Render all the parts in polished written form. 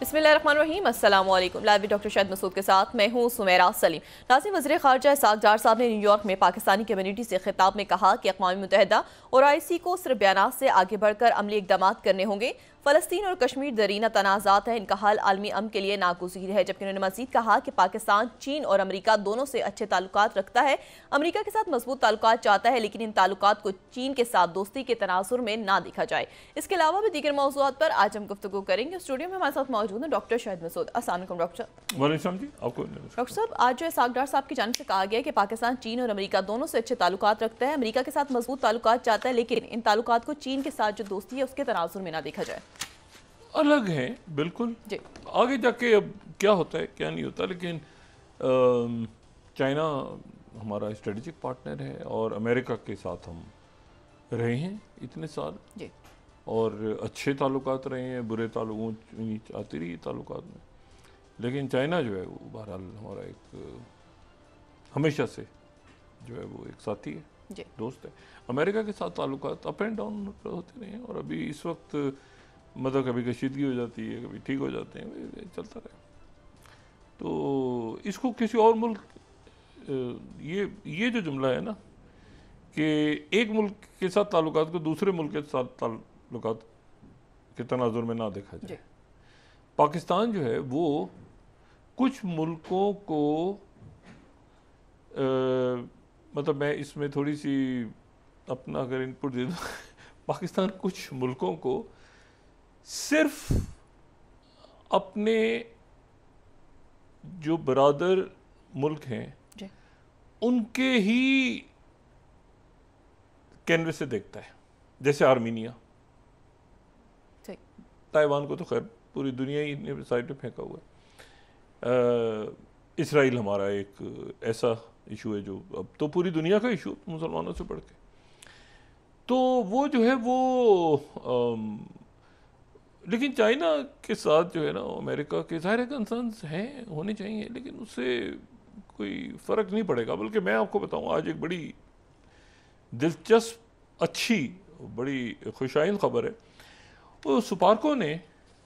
बिस्मिल्लाहिर्रहमानिर्रहीम, अस्सलाम वालेकुम। लाइव डॉक्टर शाहिद मसूद के साथ मैं हूँ सुमेरा सलीम। नाज़रीन, वज़ीर ख़ारजा इसहाक़ डार साहब ने न्यूयॉर्क में पाकिस्तानी कम्यूनिटी से खिताब में कहा कि अक़वाम मुत्तहिदा और IC को सिर्फ बयानात से आगे बढ़कर अमली इक़दामात करने होंगे। फ़लस्तीन और कश्मीर दरीना तनाज़ात है, इनका हल आलमी अमन के लिए नागुज़ीर है। जबकि उन्होंने मज़ीद कहा कि पाकिस्तान चीन और अमरीका दोनों से अच्छे ताल्लुकात रखता है, अमरीका के साथ मजबूत ताल्लुकात चाहता है, लेकिन इन ताल्लुकात को चीन के साथ दोस्ती के तनाजुर में ना देखा जाए। इसके अलावा भी दीगर मौज़ूआत पर आज हम गुफ्तगू करेंगे। स्टूडियो में हमारे साथ मौजूद हैं डॉक्टर शाहिद मसूद। अस्सलाम वालेकुम डॉक्टर। वालेकुम जी, आपको। डॉक्टर साहब, आज जो इसहाक़ डार साहब की जानिब से कहा गया है कि पाकिस्तान चीन और अमरीका दोनों से अच्छे ताल्लुकात रखता है, अमरीका के साथ मजबूत ताल्लुकात चाहता है, लेकिन इन ताल्लुकात को चीन के साथ जो दोस्ती है उसके तनाजुर में ना देखा जाए। अलग है बिल्कुल जी। आगे जाके अब क्या होता है क्या नहीं होता, लेकिन चाइना हमारा स्ट्रेटेजिक पार्टनर है और अमेरिका के साथ हम रहे हैं इतने साल जी, और अच्छे ताल्लुकात रहे हैं, बुरे ताल्लुक आती रही ताल्लुकात में। लेकिन चाइना जो है वो बहरहाल हमारा एक हमेशा से जो है वो एक साथी है जी, दोस्त है। अमेरिका के साथ ताल्लुकात अप एंड डाउन होते रहे हैं, और अभी इस वक्त मतलब कभी कशीदगी हो जाती है, कभी ठीक हो जाते हैं, चलता रहे। तो इसको किसी और मुल्क ये जो जुमला है ना कि एक मुल्क के साथ ताल्लुकात को दूसरे मुल्क के साथ ताल्लुकात के तनाजुर में ना देखा जाए। पाकिस्तान जो है वो कुछ मुल्कों को मतलब मैं इसमें थोड़ी सी अपना अगर इनपुट दे दूँ पाकिस्तान कुछ मुल्कों को सिर्फ अपने जो बरादर मुल्क हैं उनके ही कैनवस से देखता है। जैसे आर्मीनिया, ताइवान को तो खैर पूरी दुनिया ही ने साइड में फेंका हुआ है। इसराइल हमारा एक ऐसा इशू है जो अब तो पूरी दुनिया का इशू मुसलमानों से बढ़ के, तो वो जो है वो लेकिन चाइना के साथ जो है ना अमेरिका के ज़ाहिर कंसर्न्स हैं, होने चाहिए, लेकिन उससे कोई फ़र्क नहीं पड़ेगा। बल्कि मैं आपको बताऊं, आज एक बड़ी दिलचस्प अच्छी बड़ी खुशाइन ख़बर है। वो सुपार्को ने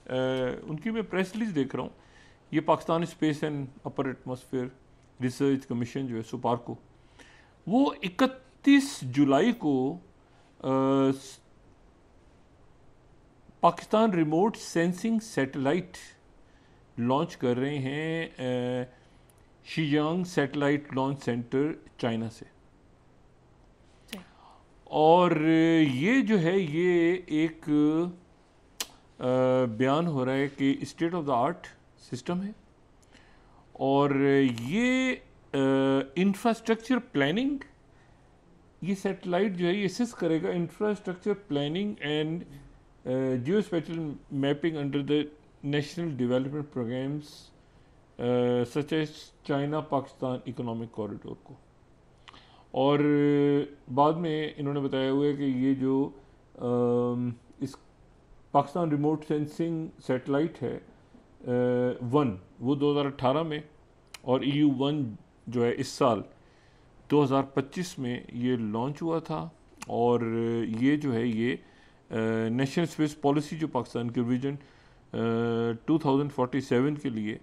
उनकी मैं प्रेस रिलीज देख रहा हूँ, ये Pakistan space and upper atmosphere research commission जो है सुपार्को, वो 31 जुलाई को Pakistan remote sensing satellite launch कर रहे हैं शीजांग सैटेलाइट लॉन्च सेंटर चाइना से। और ये जो है ये एक बयान हो रहा है कि state of the art system है, और ये इंफ्रास्ट्रक्चर प्लानिंग, ये सैटेलाइट जो है ये असिस्ट करेगा infrastructure planning and geospatial mapping under the national development programmes such as China Pakistan economic corridor को। और बाद में इन्होंने बताया हुआ है कि ये जो इस पाकिस्तान रिमोट सेंसिंग सैटेलाइट है वन, वो 2018 में, और EU-1 जो है इस साल 2025 में ये लॉन्च हुआ था। और ये जो है ये नेशनल स्पेस पॉलिसी जो पाकिस्तान के विजन 2047 के लिए,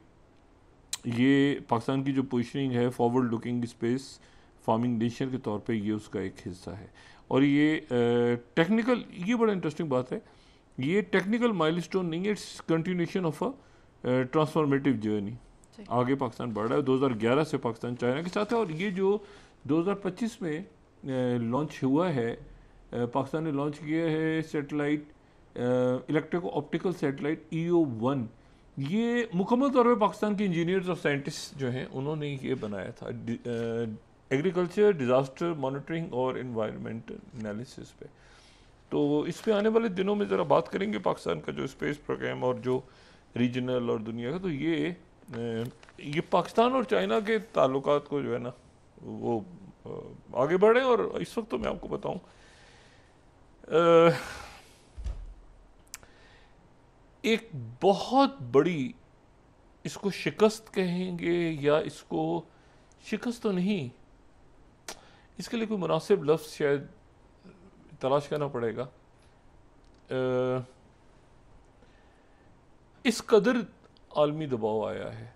ये पाकिस्तान की जो पोजीशनिंग है forward looking space farming nation के तौर पे, ये उसका एक हिस्सा है। और ये टेक्निकल, ये बड़ा इंटरेस्टिंग बात है, ये टेक्निकल माइलस्टोन नहीं है, it's continuation of a transformative journey. आगे पाकिस्तान बढ़ रहा है, 2011 से पाकिस्तान चाइना के साथ है, और ये जो 2025 में लॉन्च हुआ है, पाकिस्तान ने लॉन्च किया है सैटेलाइट इलेक्ट्रिको ऑप्टिकल सैटेलाइट EO-1। ये मुकम्मल तौर पे पाकिस्तान के इंजीनियर्स और साइंटिस्ट जो हैं उन्होंने ये बनाया था एग्रीकल्चर, डिज़ास्टर मॉनिटरिंग और इन्वायरमेंट एनालिसिस पे। तो इस पे आने वाले दिनों में ज़रा बात करेंगे पाकिस्तान का जो स्पेस प्रोग्राम और जो रीजनल और दुनिया का। तो ये पाकिस्तान और चाइना के ताल्लुकात को जो है ना वो आगे बढ़े। और इस वक्त तो मैं आपको बताऊं, एक बहुत बड़ी, इसको शिकस्त कहेंगे या इसको शिकस्त तो नहीं, इसके लिए कोई मुनासिब लफ्ज़ शायद तलाश करना पड़ेगा। इस कदर आलमी दबाव आया है,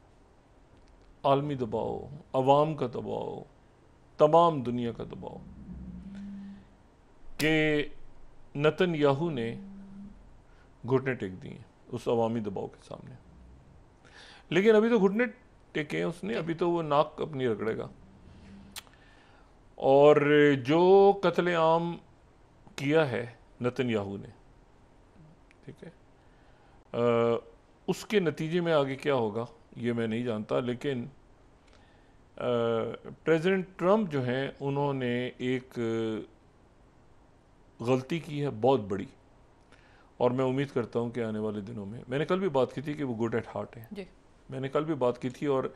आलमी दबाव, अवाम का दबाव, तमाम दुनिया का दबाव, कि नेतन्याहू ने घुटने टेक दिए उस अवामी दबाव के सामने। लेकिन अभी तो घुटने टेके हैं उसने, अभी तो वो नाक अपनी रगड़ेगा। और जो कत्लेआम किया है नेतन्याहू ने, ठीक है, उसके नतीजे में आगे क्या होगा ये मैं नहीं जानता। लेकिन प्रेसिडेंट ट्रंप जो हैं उन्होंने एक गलती की है बहुत बड़ी, और मैं उम्मीद करता हूं कि आने वाले दिनों में, मैंने कल भी बात की थी कि वो गुड एट हार्ट है, मैंने कल भी बात की थी, और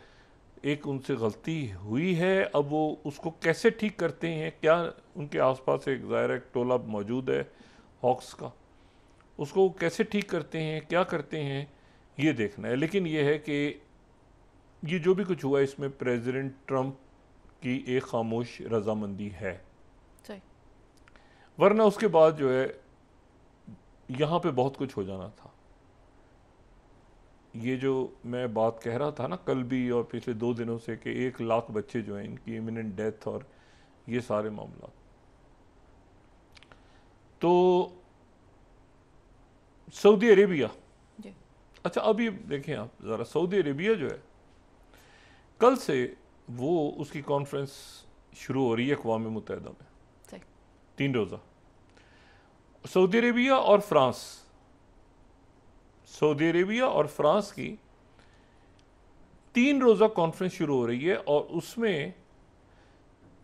एक उनसे गलती हुई है। अब वो उसको कैसे ठीक करते हैं, क्या उनके आसपास एक ज़ाहिर एक टोला मौजूद है हॉक्स का, उसको वो कैसे ठीक करते हैं, क्या करते हैं, ये देखना है। लेकिन ये है कि ये जो भी कुछ हुआ इसमें प्रेसिडेंट ट्रंप की एक खामोश रजामंदी है, वरना उसके बाद जो है यहाँ पे बहुत कुछ हो जाना था। ये जो मैं बात कह रहा था ना कल भी और पिछले 2 दिनों से कि 1 लाख बच्चे जो हैं इनकी इमिनेंट डेथ और ये सारे मामला, तो सऊदी अरेबिया, अच्छा अभी देखें आप ज़रा, सऊदी अरेबिया जो है कल से वो उसकी कॉन्फ्रेंस शुरू हो रही है अक़वाम मुत्तहिदा में, 3 रोज़ा। सऊदी अरेबिया और फ्रांस, सऊदी अरेबिया और फ्रांस की 3 रोज़ा कॉन्फ्रेंस शुरू हो रही है, और उसमें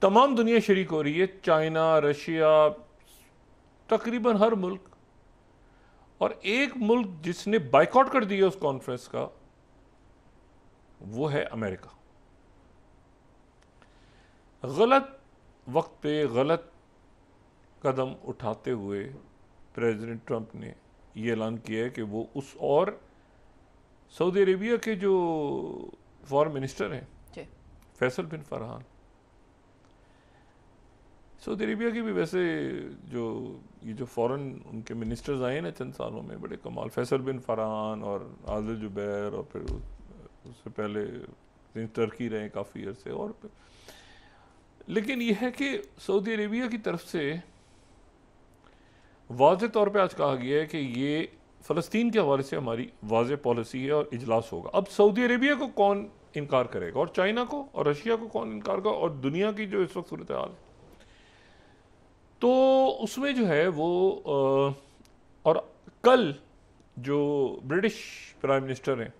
तमाम दुनिया शरीक हो रही है, चाइना, रशिया, तकरीबन हर मुल्क। और एक मुल्क जिसने बाइकआउट कर दिया उस कॉन्फ्रेंस का, वो है अमेरिका। गलत वक्त पे गलत कदम उठाते हुए प्रेसिडेंट ट्रंप ने ये ऐलान किया है कि वो उस, और सऊदी अरेबिया के जो फॉरेन मिनिस्टर हैं फैसल बिन फरहान, सऊदी अरेबिया की भी वैसे जो ये जो फॉरेन उनके मिनिस्टर्स आए ना चंद सालों में, बड़े कमाल, फैसल बिन फरहान और आदिल जुबैर, और फिर उससे पहले टर्की रहे काफ़ी अरसे। और लेकिन यह है कि सऊदी अरेबिया की तरफ से वाज़े तौर पे आज कहा गया है कि ये फ़लस्तीन के हवाले से हमारी वाज़े पॉलिसी है और इजलास होगा। अब सऊदी अरेबिया को कौन इनकार करेगा, और चाइना को और रशिया को कौन इनकार करेगा, और दुनिया की जो इस वक्त सूरत हाल है, तो उसमें जो है वो और कल जो ब्रिटिश प्राइम मिनिस्टर हैं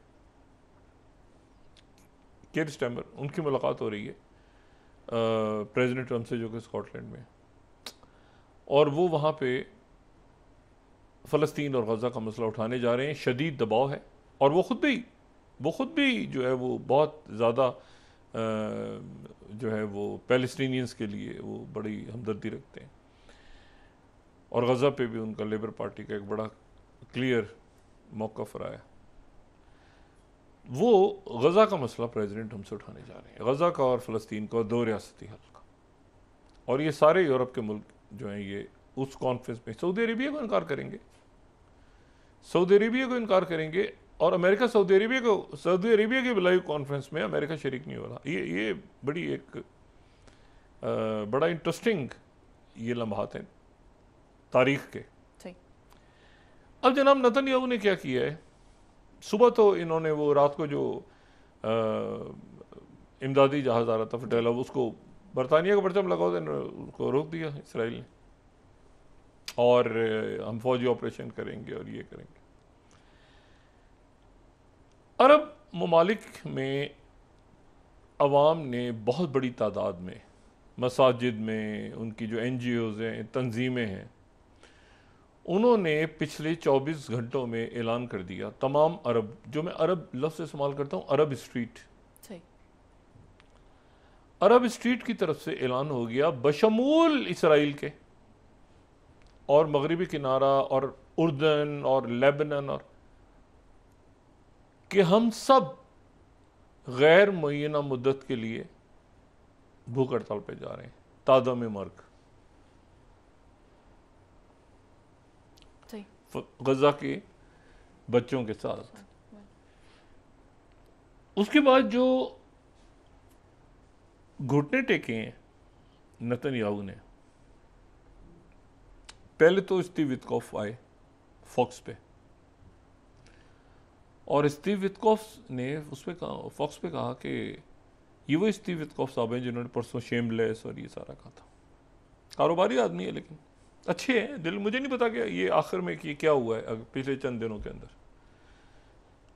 केयर स्टारमर, उनकी मुलाकात हो रही है प्रेसिडेंट ट्रंप से, जो कि स्कॉटलैंड में, और वो वहाँ पे फ़लस्तीन और गज़ा का मसला उठाने जा रहे हैं। शदीद दबाव है, और वो ख़ुद भी जो है वो बहुत ज़्यादा जो है वो पैलेस्टीनियंस के लिए वो बड़ी हमदर्दी रखते हैं, और गज़ा पे भी उनका लेबर पार्टी का एक बड़ा क्लियर मौक़िफ़ रहा है। वो गज़ा का मसला प्रेसिडेंट हमसे उठाने जा रहे हैं, गज़ा का और फ़लस्तीन का, 2 रियासती हल का। और ये सारे यूरोप के मुल्क जो हैं ये उस कॉन्फ्रेंस में सऊदी अरेबिया को इनकार करेंगे, सऊदी अरेबिया को इनकार करेंगे, और अमेरिका सऊदी अरेबिया की बुलाई कॉन्फ्रेंस में अमेरिका शरीक नहीं हो रहा। ये बड़ी एक बड़ा इंटरेस्टिंग ये लम्हात हैं तारीख के। अब जनाब नेतन्याहू ने क्या किया है, सुबह तो इन्होंने वो रात को जो इमदादी जहाज आ रहा था फटेला, उसको बरतानिया का परचम लगा था, उसको रोक दिया इसराइल ने, और हम फौजी ऑपरेशन करेंगे और ये करेंगे। अरब ममालिक में अवाम ने बहुत बड़ी तादाद में, मसाजिद में, उनकी जो NGOs हैं, तंजीमें हैं, उन्होंने पिछले 24 घंटों में ऐलान कर दिया, तमाम अरब, जो मैं अरब लफ्ज़ इस्तेमाल करता हूँ, अरब स्ट्रीट की तरफ से ऐलान हो गया, बशमूल इसराइल के और मगरिबी किनारा और उर्दन और लेबनान, और कि हम सब गैर मुय्यना मुद्दत के लिए भूख हड़ताल पे जा रहे हैं, तादम मर्ग, गजा के बच्चों के साथ। उसके बाद जो घुटने टेके हैं नेतन्याहू ने, पहले तो स्टीव विटकॉफ आए फॉक्स पे, और स्टीव विटकॉफ ने उस पे कहा, फॉक्स पे कहा कि ये वो स्टीव विटकॉफ साहब हैं जिन्होंने परसों शेमलेस और ये सारा कहा था। कारोबारी आदमी है लेकिन अच्छे हैं दिल, मुझे नहीं पता कि ये आखिर में कि क्या हुआ है पिछले चंद दिनों के अंदर।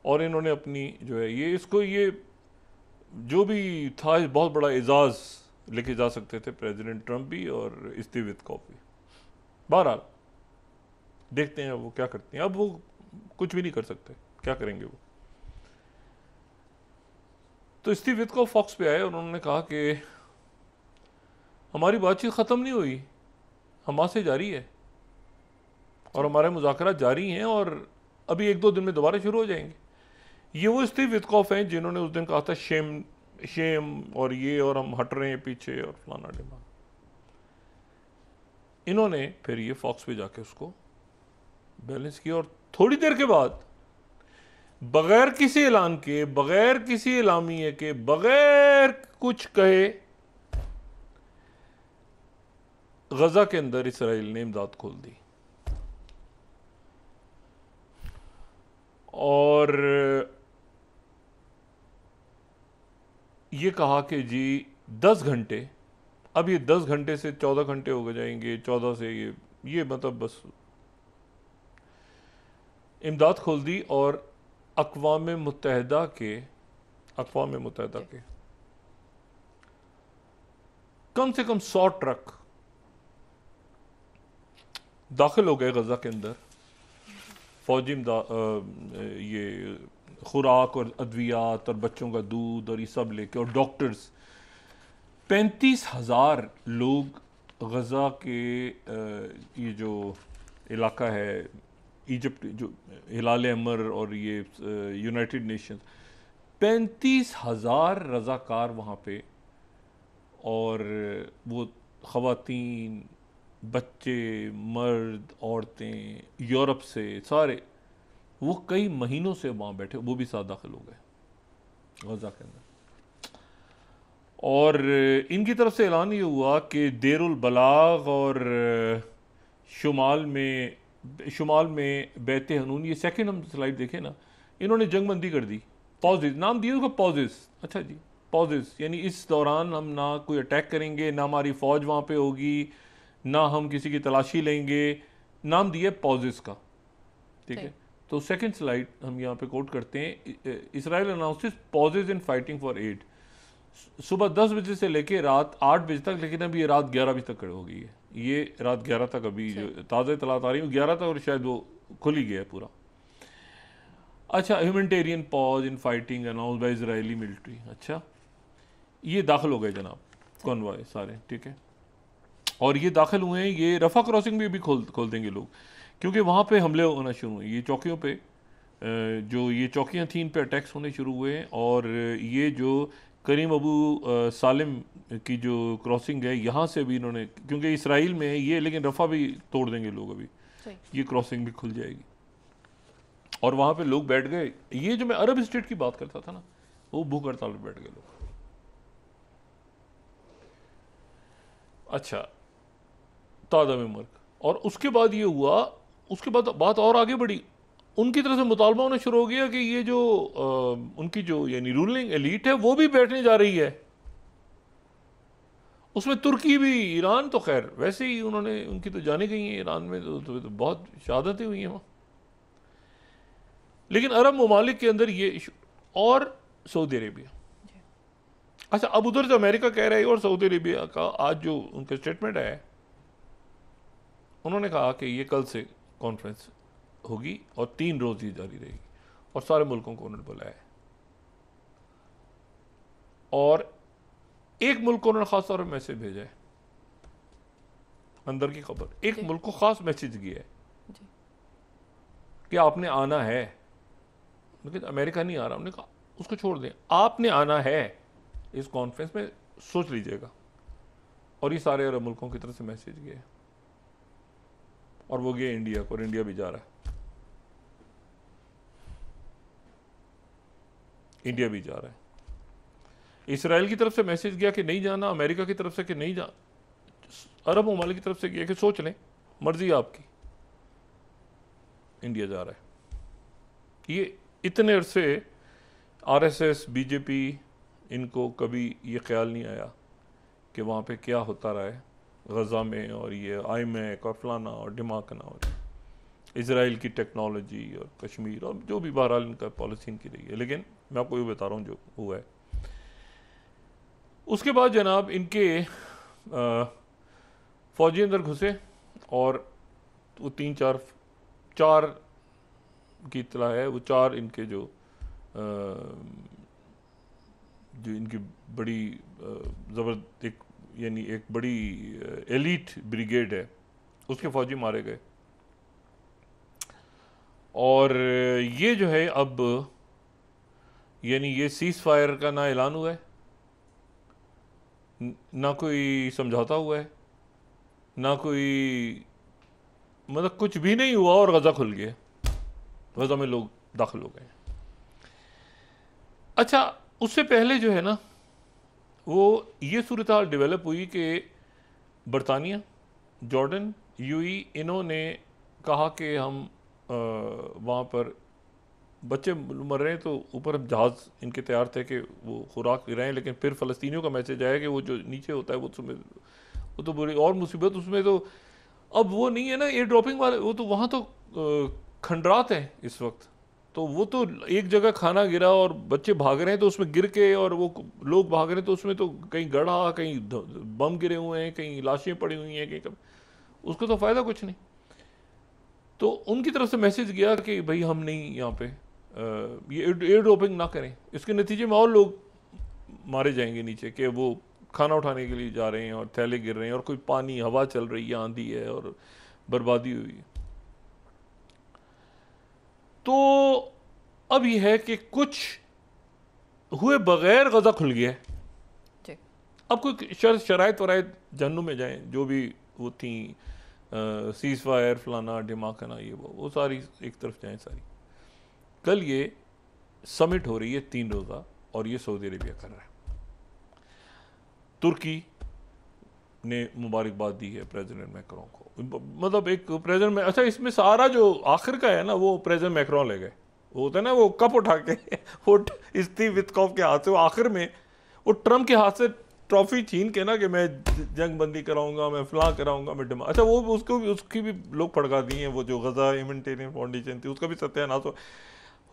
और इन्होंने अपनी जो है ये इसको ये जो भी था बहुत बड़ा एजाज लेके जा सकते थे प्रेसिडेंट ट्रंप भी और स्टीव विटकॉफ भी। बहरहाल देखते हैं वो क्या करते हैं, अब वो कुछ भी नहीं कर सकते, क्या करेंगे वो। तो स्टीव विटकॉफ फॉक्स पे आए और उन्होंने कहा कि हमारी बातचीत ख़त्म नहीं हुई, हमास से जारी है और हमारे मुज़ाकरात जारी हैं और अभी 1-2 दिन में दोबारा शुरू हो जाएंगे। ये वो स्टीव विटकॉफ हैं जिन्होंने उस दिन कहा था शेम शेम और ये और हम हट रहे हैं पीछे और फलाना डिमा। इन्होंने फिर ये फॉक्स पे जाके उसको बैलेंस किया और थोड़ी देर के बाद बगैर किसी ऐलान के, बगैर किसी एलामिये के, बगैर कुछ कहे गजा के अंदर इसराइल ने इमदाद खोल दी और ये कहा कि जी 10 घंटे, अब ये 10 घंटे से 14 घंटे हो गए जाएंगे, 14 से ये मतलब बस इमदाद खोल दी। और अक़वाम मुत्तहिदा के कम से कम 100 ट्रक दाखिल हो गए गजा के अंदर, फौजी ये खुराक और अद्वियात और बच्चों का दूध और ये सब लेके, और डॉक्टर्स 35,000 लोग गजा के ये जो इलाका है इजिप्ट, जो हिलाल अहमर और ये यूनाइटेड नेशंस, 35,000 रज़ाकार वहाँ पे, और वो ख़वातीन, बच्चे, मर्द, औरतें, यूरोप से सारे, वो कई महीनों से वहाँ बैठे, वो भी साथ दाखिल हो गए गजा के अंदर। और इनकी तरफ से ऐलान ये हुआ कि देरुल बलाग और शुमाल में बैत हनून, ये सेकंड हम स्लाइड देखें ना, इन्होंने जंगबंदी कर दी, पॉजेज नाम दिए उसको, पॉजेज। अच्छा जी, पॉजेज यानी इस दौरान हम ना कोई अटैक करेंगे, ना हमारी फ़ौज वहाँ पे होगी, ना हम किसी की तलाशी लेंगे, नाम दिया पॉजेज का, ठीक है। तो सेकंड स्लाइड हम यहाँ पे कोट करते हैं, Israel announces pauses in fighting for aid, सुबह 10 बजे से लेके रात 8 बजे तक, लेकिन अभी ये रात 11 बजे तक हो गई है, ये रात 11 तक अभी जो ताज़ा इतलात आ रही है 11 तक, और शायद वो खुल ही गया है पूरा। अच्छा, humanitarian pause in fighting announce bye Israeli military. अच्छा, ये दाखिल हो गए जनाब कॉन्वॉय सारे, ठीक है। और ये दाखिल हुए हैं, ये रफ़ा क्रॉसिंग में भी खोल देंगे लोग, क्योंकि वहाँ पे हमले होना शुरू हुए, ये चौकियों पे जो ये चौकियाँ थी इन पे अटैक्स होने शुरू हुए हैं। और ये जो करीम अबू सालिम की जो क्रॉसिंग है, यहाँ से भी इन्होंने, क्योंकि इसराइल में है ये, लेकिन रफ़ा भी तोड़ देंगे लोग, अभी ये क्रॉसिंग भी खुल जाएगी और वहाँ पे लोग बैठ गए। ये जो मैं अरब स्टेट की बात करता था ना, वो भूख हड़ताल पे बैठ गए लोग। अच्छा, ताज़ा में मर्क, और उसके बाद ये हुआ, उसके बाद बात और आगे बढ़ी, उनकी तरफ से मुतालबा होना शुरू हो गया कि ये जो उनकी जो यानी रूलिंग एलीट है वो भी बैठने जा रही है, उसमें तुर्की भी, ईरान तो खैर वैसे ही उन्होंने, उनकी तो जाने गई हैं ईरान में तो बहुत शहादतें हुई हैं वहाँ, लेकिन अरब ममालिक के अंदर ये इशू, और सऊदी अरेबिया। अच्छा, अब उधर से अमेरिका कह रहा है और सऊदी अरेबिया का आज जो उनका स्टेटमेंट है, उन्होंने कहा कि ये कल से कॉन्फ्रेंस होगी और 3 रोज ये जारी रहेगी, और सारे मुल्कों को उन्होंने बुलाया है। और एक मुल्क को उन्होंने खास तौर पर मैसेज भेजा है, अंदर की खबर, एक मुल्क को खास मैसेज किया है कि आपने आना है, लेकिन अमेरिका नहीं आ रहा, उन्होंने कहा उसको छोड़ दें, आपने आना है इस कॉन्फ्रेंस में, सोच लीजिएगा। और ये सारे अरब मुल्कों की तरफ से मैसेज गया है, और वो गया इंडिया को, और इंडिया भी जा रहा है। इंडिया भी जा रहा है। इसराइल की तरफ से मैसेज गया कि नहीं जाना, अमेरिका की तरफ से कि नहीं जा, अरब ममालिक की तरफ से गया कि सोच लें, मर्जी आपकी, इंडिया जा रहा है। ये इतने अरसे आरएसएस, बीजेपी, इनको कभी ये ख्याल नहीं आया कि वहाँ पे क्या होता रहा है गज़ा में, और ये आईमैक और फलाना और ढिमाकना और इसराइल की टेक्नोलॉजी और कश्मीर और जो भी बहरहाल इनका पॉलिसी इनकी रही है। लेकिन मैं आपको ये बता रहा हूँ जो हुआ है। उसके बाद जनाब इनके फौजी अंदर घुसे और वो चार की इत्तला है, वो चार इनके जो इनकी बड़ी ज़बरदस्त यानी एक बड़ी एलीट ब्रिगेड है, उसके फौजी मारे गए। और ये जो है अब यानी ये सीज़ फायर का ना ऐलान हुआ है, ना कोई समझौता हुआ है, ना कोई मतलब कुछ भी नहीं हुआ और गज़ा खुल गया, गज़ा में लोग दाखिल हो गए। अच्छा, उससे पहले जो है ना वो ये सूरत हाल डेवलप हुई कि बरतानिया, जॉर्डन, यूएई, इन्होंने कहा कि हम वहाँ पर बच्चे मर रहे हैं तो ऊपर हम जहाज़ इनके तैयार थे कि वो खुराक ले रहे हैं, लेकिन फिर फ़लस्तीनियों का मैसेज आया कि वो जो नीचे होता है वो तो बुरी और मुसीबत, उसमें तो अब वो नहीं है ना एयर ड्रॉपिंग वाले, वो तो वहाँ तो खंडरात हैं इस वक्त, तो वो तो एक जगह खाना गिरा और बच्चे भाग रहे हैं तो उसमें गिर के, और वो लोग भाग रहे हैं तो उसमें तो कहीं गड़ा, कहीं बम गिरे हुए हैं, कहीं लाशें पड़ी हुई हैं, कहीं उसको तो फ़ायदा कुछ नहीं। तो उनकी तरफ से मैसेज गया कि भाई हम नहीं यहाँ पे ये एयर ड्रॉपिंग ना करें, इसके नतीजे में और लोग मारे जाएंगे नीचे, कि वो खाना उठाने के लिए जा रहे हैं और थैले गिर रहे हैं और कोई पानी, हवा चल रही है, आंधी है और बर्बादी हुई है। तो अब यह है कि कुछ हुए बगैर गज़ा खुल गया है। अब कोई शराइत वराइत जहन्नुम में जाएं, जो भी वो थी सीज़ फायर फलाना ढिमाकना ये वो सारी एक तरफ जाएं सारी। कल ये समिट हो रही है 3 रोज़ा और ये सऊदी अरेबिया कर रहा है। तुर्की ने मुबारकबाद दी है प्रेसिडेंट मैक्रोन को, मतलब एक प्रेसिडेंट में, अच्छा इसमें सारा जो आखिर का है ना वो प्रेसिडेंट मैक्रोन ले गए, वो होता है ना वो कप उठा के वो स्टीव वित्कोफ के हाथ से, वो आखिर में वो ट्रम्प के हाथ से ट्रॉफी छीन के ना कि मैं जंग बंदी कराऊंगा, मैं फलां कराऊंगा, मैं डिमा, अच्छा वो उसकी भी लोग फड़का दी हैं, वो जो गज़ा ह्यूमैनिटेरियन फाउंडेशन थी उसका भी सत्यानाश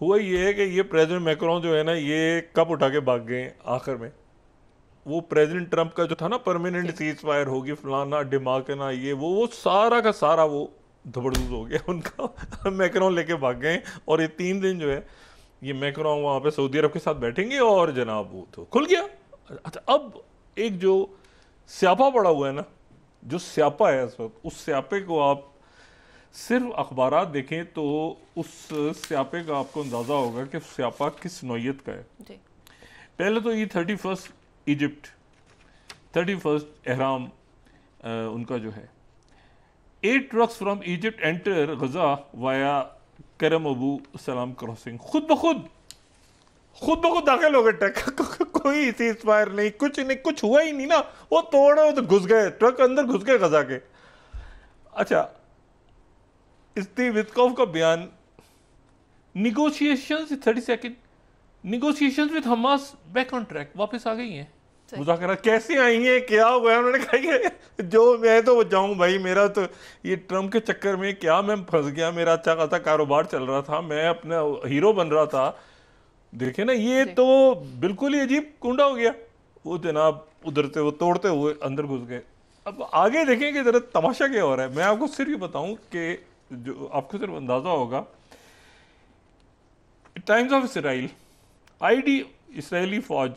हुआ। ये है कि ये प्रेसिडेंट मैक्रोन जो है ना ये कप उठा के भाग गए आखिर में। वो प्रेसिडेंट ट्रंप का जो था ना परमानेंट सीज फायर होगी फलाना ढिमाकना ये वो सारा का सारा वो धबड़दूज हो गया उनका मैक्रोन लेके भाग गए। और ये 3 दिन जो है ये मैक्रोन वहाँ पे सऊदी अरब के साथ बैठेंगे और जनाब वो तो खुल गया। अच्छा, अब एक जो स्यापा पड़ा हुआ है ना, जो स्यापा है इस वक्त, उस स्यापे को आप सिर्फ अखबारात देखें तो उस स्यापे का आपको अंदाज़ा होगा कि स्यापा किस नौयत का है। पहले तो ये 31 इजिप्ट, 31 एहराम उनका जो है, 8 trucks from Egypt enter Gaza via Kerem Abu सलाम क्रॉसिंग, खुद ब खुद दाखिल हो गए ट्रक कोई सीज फायर नहीं, कुछ नहीं, कुछ हुआ ही नहीं ना, वो तोड़े तो घुस गए, ट्रक अंदर घुस गए गजा के। अच्छा, स्टीव वित्कोफ का बयान, negotiations 30 second, negotiations with Hamas back on track, वापस आ गई हैं। मुज़ाकरा कैसे आई हैं, क्या हुआ है? उन्होंने कहा जो मैं तो जाऊं भाई, मेरा तो ये ट्रम्प के चक्कर में क्या मैं फंस गया, मेरा अच्छा खासा कारोबार चल रहा था, मैं अपना हीरो बन रहा था, देखे ना ये तो बिल्कुल ही अजीब कुंडा हो गया। वो जनाब उधर से वो तोड़ते हुए अंदर घुस गए। अब आगे देखेंगे जरा तमाशा क्या हो रहा है। मैं आपको सिर्फ ये बताऊं कि जो आपको सिर्फ अंदाजा होगा, times of Israel, ID Israeli फौज,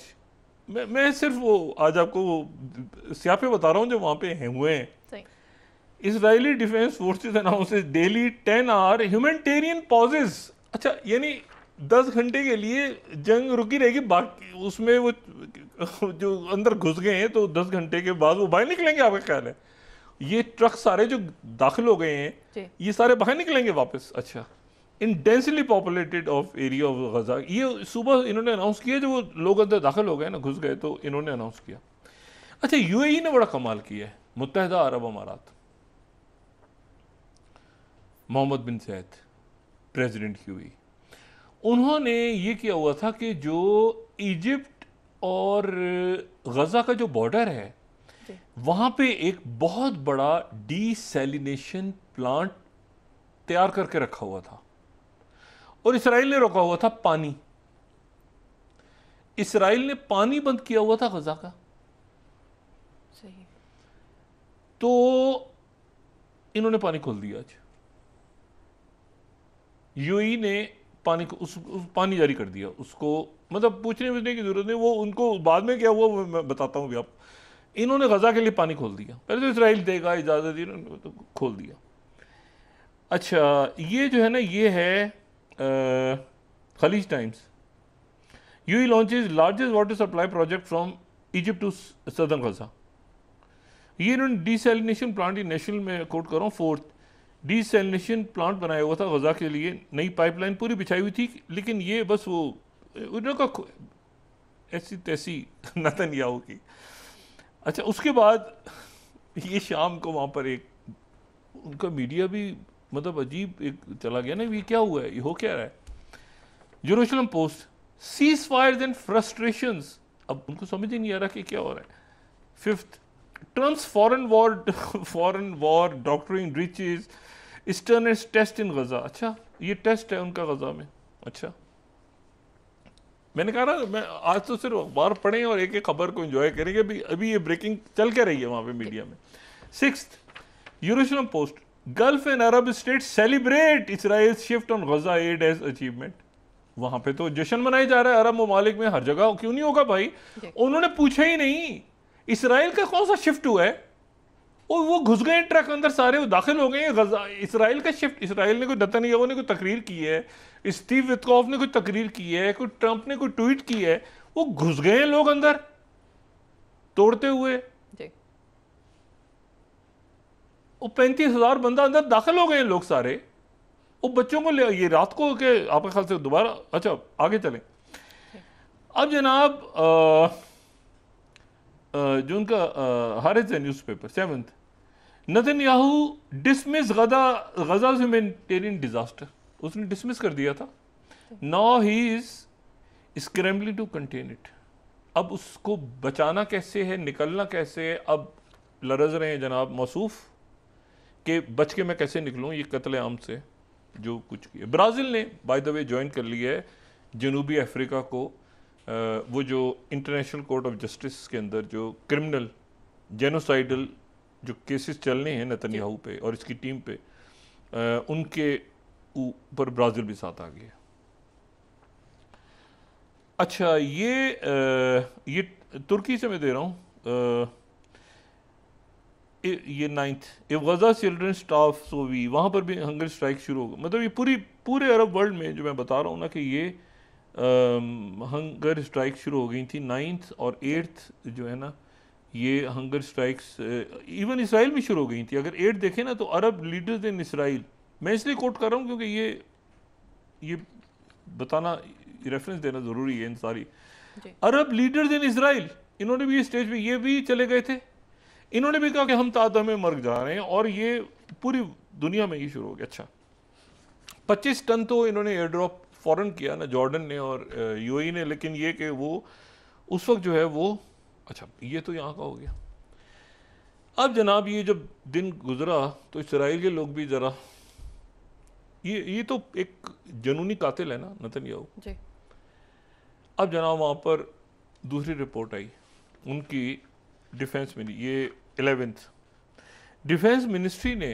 मैं सिर्फ वो आज आपको वो स्यापे बता रहा हूँ जो वहाँ पे हैं हुए हैं। Israeli defence forces announces daily 10 hour humanitarian pauses. अच्छा, यानी 10 घंटे के लिए जंग रुकी रहेगी, बाकी उसमें वो जो अंदर घुस गए हैं तो 10 घंटे के बाद वो बाहर निकलेंगे। आपका ख्याल है ये ट्रक सारे जो दाखिल हो गए हैं ये सारे बाहर निकलेंगे वापस? अच्छा, in densely populated of area of Gaza. ये सुबह इन्होंने अनाउंस किया, जब वो लोग अंदर दाखिल हो गए ना, घुस गए, तो इन्होंने अनाउंस किया। अच्छा, यूएई ने बड़ा कमाल किया है, मुत्तहिदा अरब अमारात, मोहम्मद बिन सैद प्रेसिडेंट यूएई, उन्होंने ये किया हुआ था कि जो इजिप्ट और गजा का जो बॉर्डर है वहां पे एक बहुत बड़ा डीसैलिनेशन प्लांट तैयार करके रखा हुआ था, और इसराइल ने रोका हुआ था पानी। इसराइल ने पानी बंद किया हुआ था गजा का। सही। तो इन्होंने पानी खोल दिया आज। यूएई ने पानी को उस पानी जारी कर दिया उसको, मतलब पूछने की जरूरत नहीं, वो उनको बाद में क्या हुआ मैं बताता हूँ भी आप। इन्होंने गजा के लिए पानी खोल दिया, पहले तो इसराइल देगा इजाजत, इन्होंने तो खोल दिया। अच्छा, ये जो है ना, ये है Khaleej Times. UAE launches largest water supply project from Egypt to southern Gaza. ये इन्होंने डीसैलिनेशन प्लांट, नेशनल में कोट कर रहा हूँ, 4th डीसैलिनेशन प्लांट बनाया हुआ था गजा के लिए, नई पाइपलाइन पूरी बिछाई हुई थी, लेकिन ये बस वो उनका ऐसी तैसी नेतन्याहू की। अच्छा, उसके बाद ये शाम को वहाँ पर एक उनका मीडिया भी मतलब अजीब एक चला गया ना, ये क्या हुआ है, ये हो क्या रहा है। Jerusalem Post, ceasefires and frustrations, अब उनको समझ ही नहीं आ रहा कि क्या हो रहा है। 5th, Trump's foreign war doctrine reaches sternest test in Gaza। अच्छा, ये टेस्ट है उनका गजा में। अच्छा, मैंने कहा ना, मैं आज तो सिर्फ अखबार पढ़ें और एक एक खबर को एंजॉय करेंगे। अभी ये ब्रेकिंग चल के रही है वहाँ पे मीडिया में। 6th, Jerusalem Post, Gulf and Arab states celebrate Israel shift on Gaza aid as achievement. वहाँ पे तो जश्न मनाया जा रहा है अरब ममालिक में, हर जगह, क्यों नहीं होगा भाई। उन्होंने पूछा ही नहीं इसराइल का कौन सा शिफ्ट हुआ है, और वो घुस गए ट्रक अंदर सारे, वो दाखिल हो गए गजा। इसराइल का शिफ्ट, इसराइल ने कोई नेतन्याहू ने कोई तकरीर की है, स्टीव विटकॉफ ने कोई तकरीर की है, कोई ट्रंप ने कोई ट्वीट की है, वो घुस गए लोग अंदर तोड़ते हुए। वो 35,000 बंदा अंदर दाखिल हो गए लोग सारे, वो बच्चों को ले, ये रात को के आपके ख्याल से दोबारा। अच्छा, आगे चलें। अब जनाब जो उनका हारिस है newspaper 7th, Netanyahu dismiss Gaza humanitarian disaster, उसने डिसमिस कर दिया था। Now he is scrambling to contain it. अब उसको बचाना कैसे है, निकलना कैसे है, अब लरज रहे हैं जनाब मौसूफ कि बच के मैं कैसे निकलूं ये कत्ले आम से जो कुछ किया। ब्राज़ील ने बाय द वे ज्वाइन कर लिया है जनूबी अफ्रीका को, वो जो इंटरनेशनल कोर्ट ऑफ जस्टिस के अंदर जो क्रिमिनल जेनोसाइडल जो केसेस चलने हैं नेतन्याहू पे और इसकी टीम पे, उनके ऊपर ब्राज़ील भी साथ आ गया। अच्छा, ये तुर्की से मैं दे रहा हूँ, ये 9th, गजा चिल्ड्रन स्टाफ सोवी, वहाँ पर भी हंगर स्ट्राइक शुरू होगा। मतलब ये पूरे अरब वर्ल्ड में जो मैं बता रहा हूँ ना कि ये हंगर स्ट्राइक शुरू हो गई थी। 9th और 8th जो है ना, ये हंगर स्ट्राइक्स इवन इसराइल में शुरू हो गई थी। अगर 8 देखें ना तो अरब लीडर्स इन इसराइल, मैं इसलिए कोट कर रहा हूँ क्योंकि ये बताना, रेफरेंस देना ज़रूरी है इन सारी। अरब लीडर्स इन इसराइल, इन्होंने भी स्टेज पे ये भी चले गए थे, इन्होंने भी कहा कि हम तादाद में मर जा रहे हैं, और ये पूरी दुनिया में ये शुरू हो गया। अच्छा, 25 टन तो इन्होंने एयर ड्रॉप फौरन किया ना जॉर्डन ने और यूएई ने, लेकिन ये कि वो उस वक्त जो है वो, अच्छा ये तो यहाँ का हो गया। अब जनाब ये जब दिन गुजरा तो इसराइल के लोग भी ज़रा, ये तो एक जनूनी कातिल है ना नेतन्याहू जी। अब जनाब वहाँ पर दूसरी रिपोर्ट आई उनकी डिफेंस में, ये 11th डिफेंस मिनिस्ट्री ने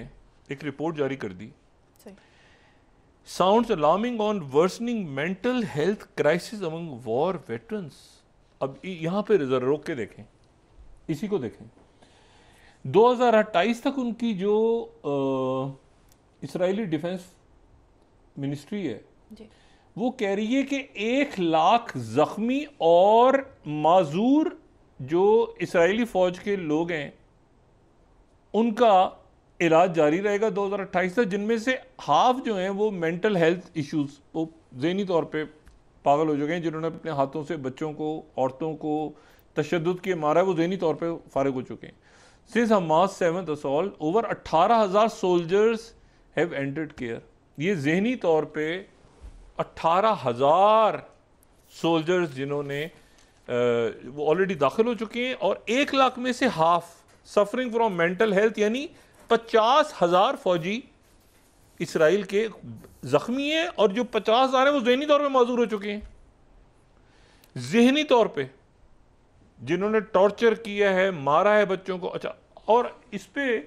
एक रिपोर्ट जारी कर दी, sounds alarming on worsening mental health crisis among war veterans. अब यहाँ पे जरा रोक के देखें, इसी को देखें। 2028 तक उनकी जो इसराइली डिफेंस मिनिस्ट्री है जी, वो कह रही है कि 1 लाख जख्मी और माजूर जो इसराइली फौज के लोग हैं उनका इलाज जारी रहेगा 2028 तक, जिनमें से हाफ जो हैं वो मेंटल हेल्थ इश्यूज, वो ज़हनी तौर पे पागल हो चुके हैं, जिन्होंने अपने हाथों से बच्चों को, औरतों को तशद्दुद के मारा है, वो ज़हनी तौर पे फारिग हो चुके हैं। Since Hamas 7th assault over 18,000 soldiers have entered care. ये ज़हनी तौर पे 18,000 सोल्जर्स जिन्होंने वो ऑलरेडी दाखिल हो चुके हैं, और 1 लाख में से half suffering from mental health, यानी 50,000 फौजी इसराइल के जख्मी हैं, और जो 50,000 हैं वो जहनी तौर पे माजूर हो चुके हैं। जहनी तौर पे जिन्होंने टॉर्चर किया है, मारा है बच्चों को। अच्छा, और इस पे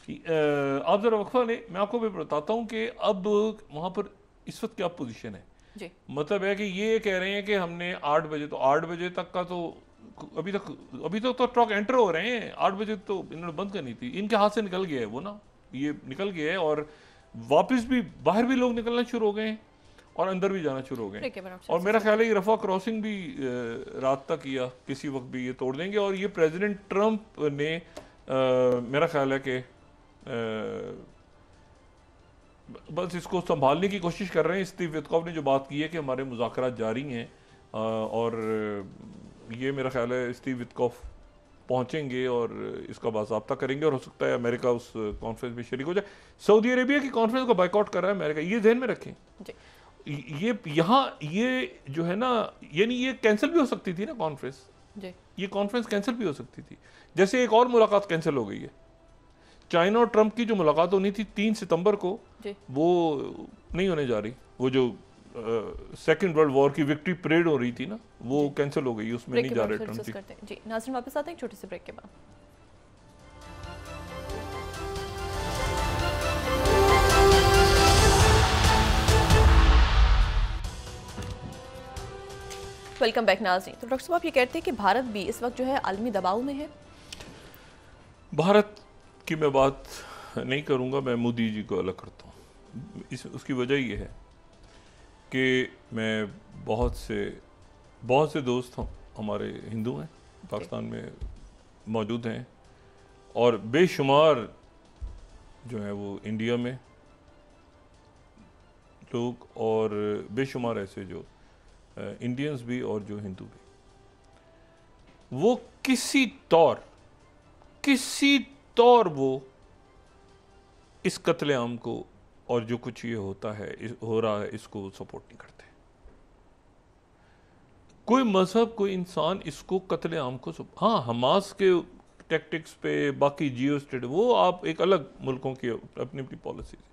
आप जरा वक्फा लें, मैं आपको भी बताता हूं कि अब वहां पर इस वक्त क्या पोजीशन है जी। मतलब है कि ये कह रहे हैं कि हमने 8 बजे, तो 8 बजे तक का तो अभी तक तो ट्रक एंटर हो रहे हैं, 8 बजे तो इन्होंने बंद करनी थी, इनके हाथ से निकल गया है वो ना, ये निकल गया है, और वापस भी बाहर भी लोग निकलना शुरू हो गए हैं और अंदर भी जाना शुरू हो गए। और मेरा ख्याल है ये रफा क्रॉसिंग भी रात तक या किसी वक्त भी ये तोड़ देंगे। और ये प्रेसिडेंट ट्रंप ने मेरा ख्याल है कि बस इसको संभालने की कोशिश कर रहे हैं। स्टीव विटकॉफ ने जो बात की है कि हमारे मुज़ाकरात जारी हैं, और ये मेरा ख्याल है स्टीव विटकॉफ पहुंचेंगे और इसका बाज़ाब्ता करेंगे, और हो सकता है अमेरिका उस कॉन्फ्रेंस में शरीक हो जाए। सऊदी अरेबिया की कॉन्फ्रेंस को बाइकआउट कर रहा है अमेरिका, ये ध्यान में रखें। ये यहाँ ये जो है ना, यानी ये कैंसिल भी हो सकती थी ना कॉन्फ्रेंस, ये कॉन्फ्रेंस कैंसिल भी हो सकती थी। जैसे एक और मुलाकात कैंसिल हो गई है, चाइना और ट्रंप की जो मुलाकात होनी थी 3 सितंबर को, वो नहीं होने जा रही। वो जो सेकेंड वर्ल्ड वॉर की विक्ट्री परेड हो रही थी ना, वो कैंसिल हो गई, उसमें नहीं जा रहे ट्रंप जी। नाज़रीन वापस आते हैं एक छोटे से ब्रेक के बाद। वेलकम बैक नाज़रीन। तो डॉक्टर साहब ये कहते हैं कि भारत भी इस वक्त जो है आलमी दबाव में है। भारत की मैं बात नहीं करूंगा, मैं मोदी जी को अलग करता हूँ। उसकी वजह ये है कि मैं बहुत से दोस्त हमारे हिंदू हैं, पाकिस्तान में मौजूद हैं, और बेशुमार जो है वो इंडिया में लोग, और बेशुमार ऐसे जो इंडियंस भी और जो हिंदू भी, वो किसी तौर वो इस कत्लेआम को और जो कुछ ये हो रहा है इसको सपोर्ट नहीं करते। कोई मजहब, कोई इंसान इसको कत्लेआम को हाँ, हमास के टैक्टिक्स पे, बाकी जियो स्टेट, वो आप एक अलग मुल्कों की अपनी अपनी पॉलिसी है,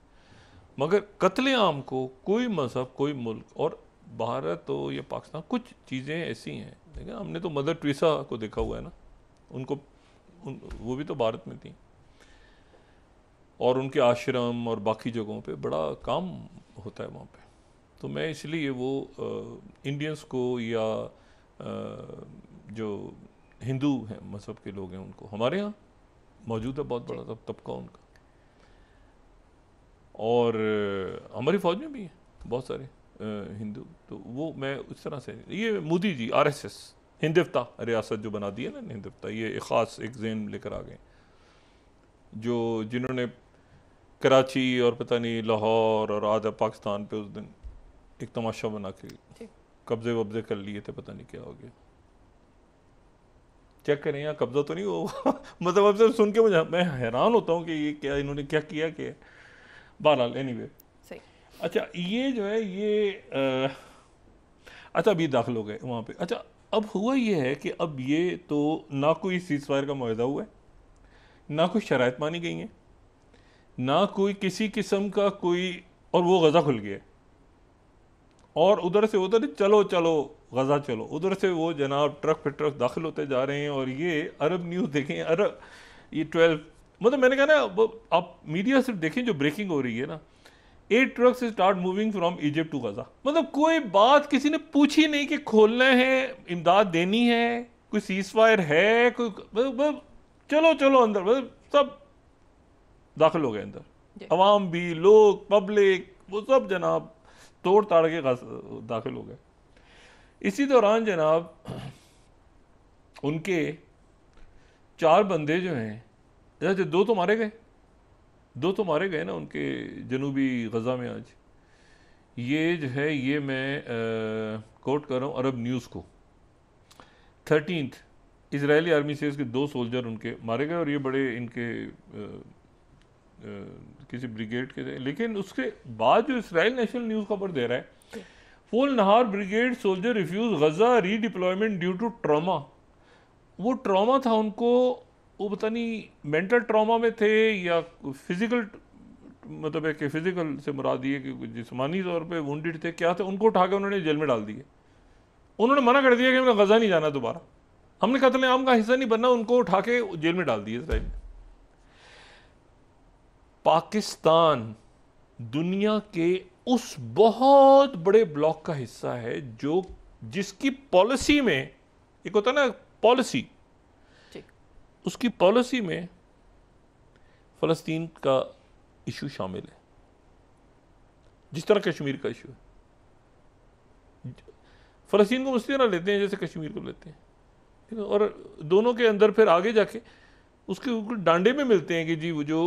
मगर कत्लेआम को कोई मजहब, कोई मुल्क, और भारत हो या पाकिस्तान, कुछ चीज़ें ऐसी हैं, देखिए हमने तो मदर टेरेसा को देखा हुआ है ना, वो भी तो भारत में थी, और उनके आश्रम और बाकी जगहों पे बड़ा काम होता है वहाँ पे। तो मैं इसलिए वो इंडियंस को या जो हिंदू हैं, मजहब के लोग हैं, उनको, हमारे यहाँ मौजूद है बहुत बड़ा तबका उनका, और हमारी फ़ौज में भी है बहुत सारे हिंदू। तो वो मैं उस तरह से, ये मोदी जी RSS हिंदुफ्ता रियासत जो बना दी है ना, हिंदुफ्ता, ये एक ख़ास एक ज़हन लेकर आ गए, जिन्होंने कराची और पता नहीं लाहौर और आधा पाकिस्तान पे उस दिन एक तमाशा बना के कब्जे वब्जे कर लिए थे, पता नहीं क्या हो गया। चेक करें, यहाँ कब्जा तो नहीं हो मतलब अब से सुन के मैं हैरान होता हूँ कि ये क्या, इन्होंने क्या किया कि बहरहाल एनीवे। अच्छा, ये जो है ये अच्छा अभी दाखिल हो गए वहाँ पे। अच्छा, अब हुआ ये है कि अब ये तो ना कोई सीज़ फायर का मुआहदा हुआ है, ना कोई शराइत मानी गई हैं, ना कोई किसी किस्म का कोई, और वो गज़ा खुल गया, और उधर से उधर चलो गज़ा चलो, उधर से वो जनाब ट्रक पे ट्रक दाखिल होते जा रहे हैं। और ये अरब न्यूज़ देखें, अरब ये 12, मतलब मैंने कहा ना, आप मीडिया से देखें जो ब्रेकिंग हो रही है ना, 8 trucks start moving from Egypt to Gaza. मतलब कोई बात किसी ने पूछी नहीं कि खोलना है, इमदाद देनी है, कोई सीज़ फायर है, कोई चलो अंदर, मतलब सब दाखिल हो गए अंदर, अवाम भी, लोग, पब्लिक, वो सब जनाब तोड़ ताड़ के दाखिल हो गए। इसी दौरान जनाब उनके 4 बंदे जो हैं, जैसे 2 तो मारे गए, 2 तो मारे गए ना उनके जनूबी गज़ा में आज। ये जो है ये मैं कोट कर रहा हूँ अरब न्यूज़ को। 13th इजरायली आर्मी से इसके 2 सोल्जर उनके मारे गए और ये बड़े इनके किसी ब्रिगेड के थे। लेकिन उसके बाद जो इसराइल नेशनल न्यूज़ खबर दे रहा है, full Nahal brigade soldier refuse Gaza redeployment due to trauma. वो ट्रॉमा था उनको, वो पता नहीं मेंटल ट्रॉमा में थे या फिजिकल, मतलब है कि फिजिकल से मुराद ये कि जिस्मानी तौर पे वुंडेड थे, क्या थे, उनको उठा के उन्होंने जेल में डाल दिए। उन्होंने मना कर दिया कि मैं गजा नहीं जाना दोबारा, हमने कत्ल आम का हिस्सा नहीं बनना, उनको उठा के जेल में डाल दिए इसराइल। पाकिस्तान दुनिया के उस बहुत बड़े ब्लॉक का हिस्सा है जो जिसकी पॉलिसी में, एक होता है ना पॉलिसी, उसकी पॉलिसी में फ़लस्तीन का इशू शामिल है, जिस तरह कश्मीर का इशू है। फ़लस्तीन को उसी तरह लेते हैं जैसे कश्मीर को लेते हैं, ठीक है। और दोनों के अंदर फिर आगे जाके उसके डांडे में मिलते हैं कि जी वो जो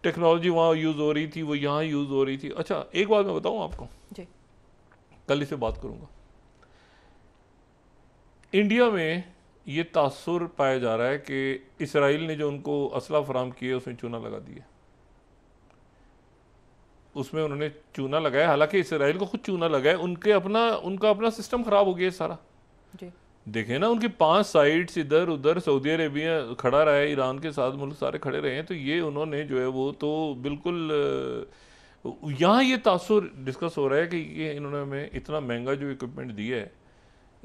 टेक्नोलॉजी वहाँ यूज़ हो रही थी वो यहाँ यूज़ हो रही थी। अच्छा, एक बात मैं बताऊँ आपको जी, कल इसे बात करूँगा। इंडिया में ये तासुर पाया जा रहा है कि इसराइल ने जो उनको असला फराम किए उसमें चूना लगा दिया, उसमें उन्होंने चूना लगाया। हालांकि इसराइल को खुद चूना लगा है, उनका अपना सिस्टम ख़राब हो गया सारा जी। देखें ना, उनकी 5 साइट्स इधर उधर, सऊदी अरेबिया खड़ा रहा है, ईरान के साथ मुल्क सारे खड़े रहे हैं, तो ये उन्होंने जो है वो तो बिल्कुल यहाँ ये तासुर डिस्कस हो रहा है कि ये इन्होंने हमें इतना महंगा जो इक्विपमेंट दिया है,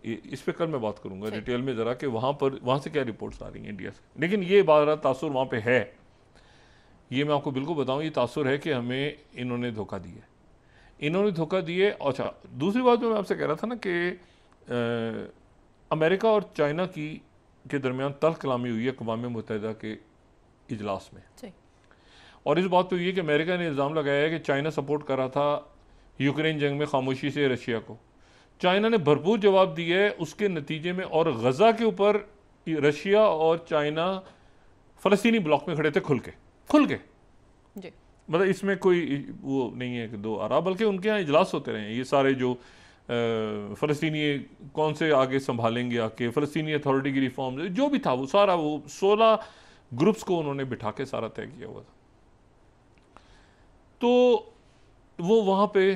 इस पे कल मैं बात करूंगा डिटेल में ज़रा कि वहाँ से क्या रिपोर्ट्स आ रही हैं इंडिया से। लेकिन ये बात तासुर वहाँ पे है, ये मैं आपको बिल्कुल बताऊँ, ये तासुर है कि हमें इन्होंने धोखा दिया, इन्होंने धोखा दिए। अच्छा, दूसरी बात मैं आपसे कह रहा था ना कि अमेरिका और चाइना के दरमियान तल्ख कलामी हुई है अक़वाम मुत्तहिदा के इजलास में, और इस बात पे हुई है कि अमेरिका ने इल्ज़ाम लगाया है कि चाइना सपोर्ट कर रहा था यूक्रेन जंग में खामोशी से रशिया को। चाइना ने भरपूर जवाब दिया है उसके नतीजे में, और गज़ा के ऊपर रशिया और चाइना फ़लस्तीनी ब्लॉक में खड़े थे खुल के जी। मतलब इसमें कोई वो नहीं है कि दो आरा, बल्कि उनके यहाँ इजलास होते रहे। ये सारे जो फ़लस्तीनी कौन से आगे संभालेंगे आके, फ़लस्तीनी अथॉरिटी की रिफॉर्म जो भी था वो सारा, वो 16 ग्रुप्स को उन्होंने बिठा के सारा तय किया हुआ था। तो वो वहाँ पे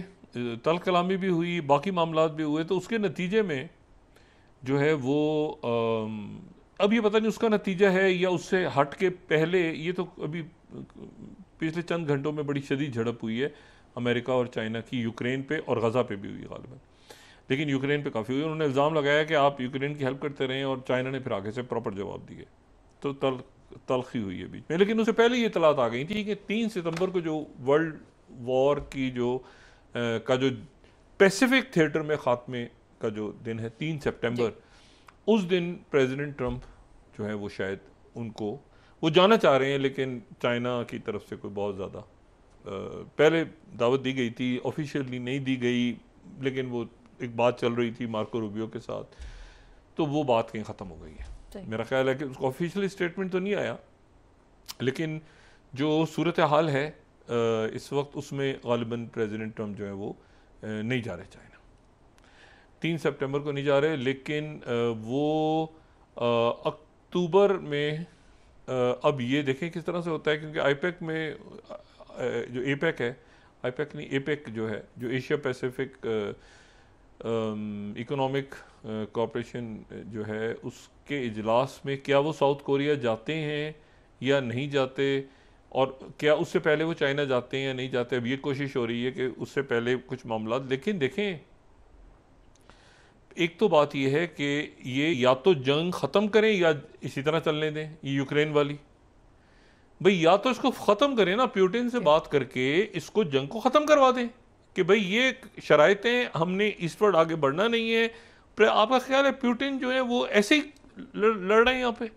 तल कलामी भी हुई, बाकी मामलात भी हुए। तो उसके नतीजे में जो है वो अब ये पता नहीं उसका नतीजा है या उससे हट के पहले, ये तो अभी पिछले चंद घंटों में बड़ी शदीद झड़प हुई है अमेरिका और चाइना की, यूक्रेन पे और गज़ा पे भी हुई गालिबन, लेकिन यूक्रेन पे काफ़ी हुई। उन्होंने इल्ज़ाम लगाया कि आप यूक्रेन की हेल्प करते रहें, और चाइना ने फिर आगे से प्रॉपर जवाब दिए, तो तलखी हुई है बीच में। लेकिन उससे पहले ये इतलात आ गई थी कि 3 सितंबर को जो वर्ल्ड वॉर की जो पैसिफिक थिएटर में खात्मे का जो दिन है 3 सितंबर, उस दिन प्रेसिडेंट ट्रंप जो है वो शायद उनको वो जाना चाह रहे हैं, लेकिन चाइना की तरफ से कोई बहुत ज़्यादा पहले दावत दी गई थी, ऑफिशियली नहीं दी गई, लेकिन वो एक बात चल रही थी मार्को रूबियो के साथ, तो वो बात कहीं ख़त्म हो गई है। मेरा ख्याल है कि उसका ऑफिशियल स्टेटमेंट तो नहीं आया, लेकिन जो सूरत हाल है इस वक्त उसमें गालिबन प्रेसिडेंट ट्रंप जो है वो नहीं जा रहे चाइना, 3 सितंबर को नहीं जा रहे, लेकिन वो अक्टूबर में अब ये देखें किस तरह से होता है, क्योंकि आईपैक में जो एपेक है, आईपैक नहीं एपेक जो है, जो एशिया पैसिफिक इकोनॉमिक कॉपरेशन जो है, उसके इजलास में क्या वो साउथ कोरिया जाते हैं या नहीं जाते, और क्या उससे पहले वो चाइना जाते हैं या नहीं जाते। अब ये कोशिश हो रही है कि उससे पहले कुछ मामला, लेकिन देखें एक तो बात ये है कि ये या तो जंग ख़त्म करें या इसी तरह चलने दें, ये यूक्रेन वाली, भाई या तो इसको ख़त्म करें ना, प्यूटिन से बात करके इसको जंग को ख़त्म करवा दें कि भाई ये शराइतें, हमने इस पर आगे बढ़ना नहीं है। आपका ख्याल है प्यूटिन जो है वो ऐसे ही लड़ रहे हैं यहाँ पे,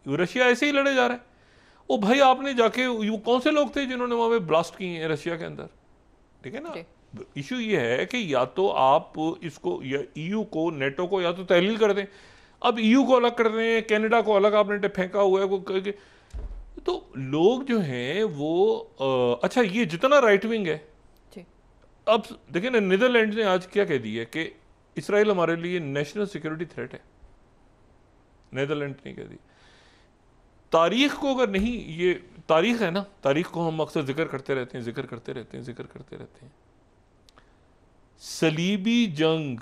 रशिया ऐसे ही लड़े जा रहा है। ओ भाई आपने जाके, वो कौन से लोग थे जिन्होंने वहाँ पे ब्लास्ट किए हैं रशिया के अंदर, ठीक है ना। इशू ये है कि या तो आप इसको, या ईयू को, नेटो को या तो तहलील कर दें। अब ईयू को अलग कर दें, कनाडा को अलग आपने फेंका हुआ है, तो लोग जो हैं वो अच्छा ये जितना राइट विंग है, जी। अब देखिए ना, नीदरलैंड ने आज क्या कह दिया है कि इसराइल हमारे लिए नेशनल सिक्योरिटी थ्रेट है। नीदरलैंड ने कह दी। तारीख को अगर नहीं, ये तारीख है ना, तारीख को हम अक्सर जिक्र करते रहते हैं, जिक्र करते रहते हैं, जिक्र करते रहते हैं। सलीबी जंग